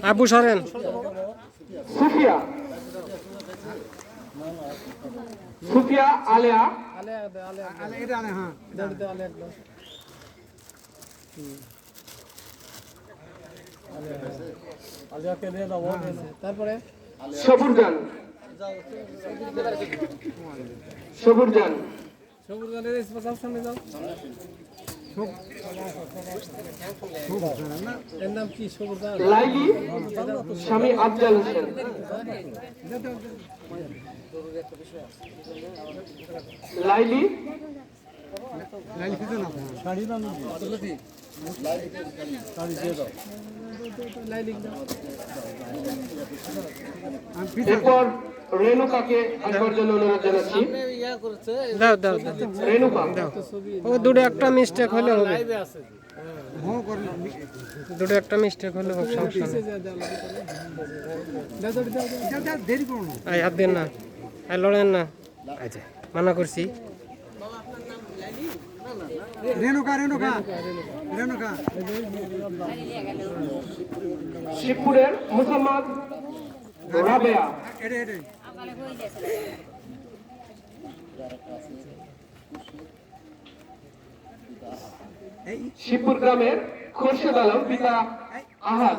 আবু সরেন। সুফিয়া সুফিয়া আলেয়া তারপরে সবুরজান সবুরজান সবুরজানের সামনে যাও। এর নাম কি? সবুরজান। লাইলি স্বামী আফজাল হোসেন লাইলি এরপর রেণুকাকে আসবার জন্য অনুরোধ জানাচ্ছি। দাও দাও দাও রেণুকা দাও। ও দুটো একটা মিস্টেক হলে হবে, দুটো একটা মিস্টেক হলে হবে, সমস্যা নেই। আই হাত দেন না, আই লড়েন না, আচ্ছা মানা করছি। শিবপুরের মুসাম্মদ রাবেয়া শিবপুর গ্রামের খোরশেদ আলম পিতা আহাদ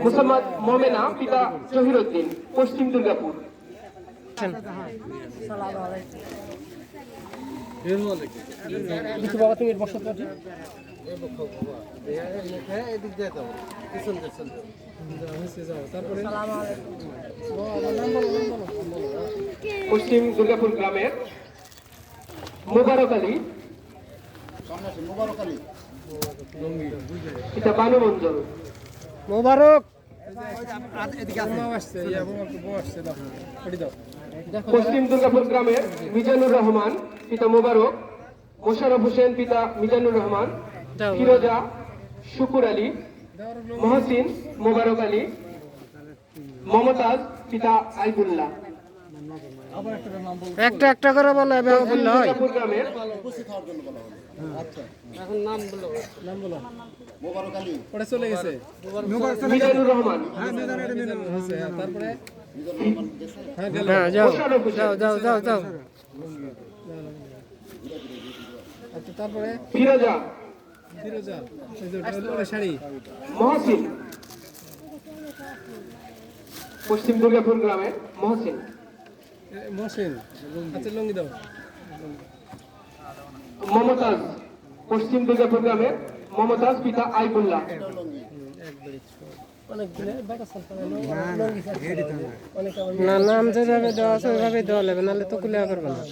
মুসাম্মদ মোমেনা পিতা জহিরুদ্দিন পশ্চিম দুর্গাপুর বাবা তুমি বসত তারপরে পশ্চিম দুর্গাপুর গ্রামের মোবারক আলী পিতা বানু মঞ্জল মোবারক পশ্চিম দুর্গাপুর গ্রামের মিজানুর রহমান পিতা মোবারক মোশারফ হোসেন পিতা মিজানুর রহমান ফিরোজা শুকুর আলী মহসিন মোবারক আলী মমতাজ পিতা আইবুল্লাহ একটা একটা করে বলো, এভাবে বললে হয়। দুর্গাপুর গ্রামের এখন নাম বলো, নাম বলো। পরে চলে গেছে মিজানুর রহমান তারপরে হ্যাঁ যাও যাও যাও যাও যাও। আচ্ছা তারপরে ফিরোজা ফিরোজা শাড়ি মহসিন পশ্চিম দুর্গাপুর গ্রামের মহসিন মহসিন। আচ্ছা লুঙ্গি দাও। মমতাজ পশ্চিম দুর্গাপুর গ্রামের মমতাজ পিতা আইবুল্লাহ না নাম যেভাবে দেওয়া আছে ওইভাবে দেওয়া লাগবে, নাহলে তো কুলে পারবে না।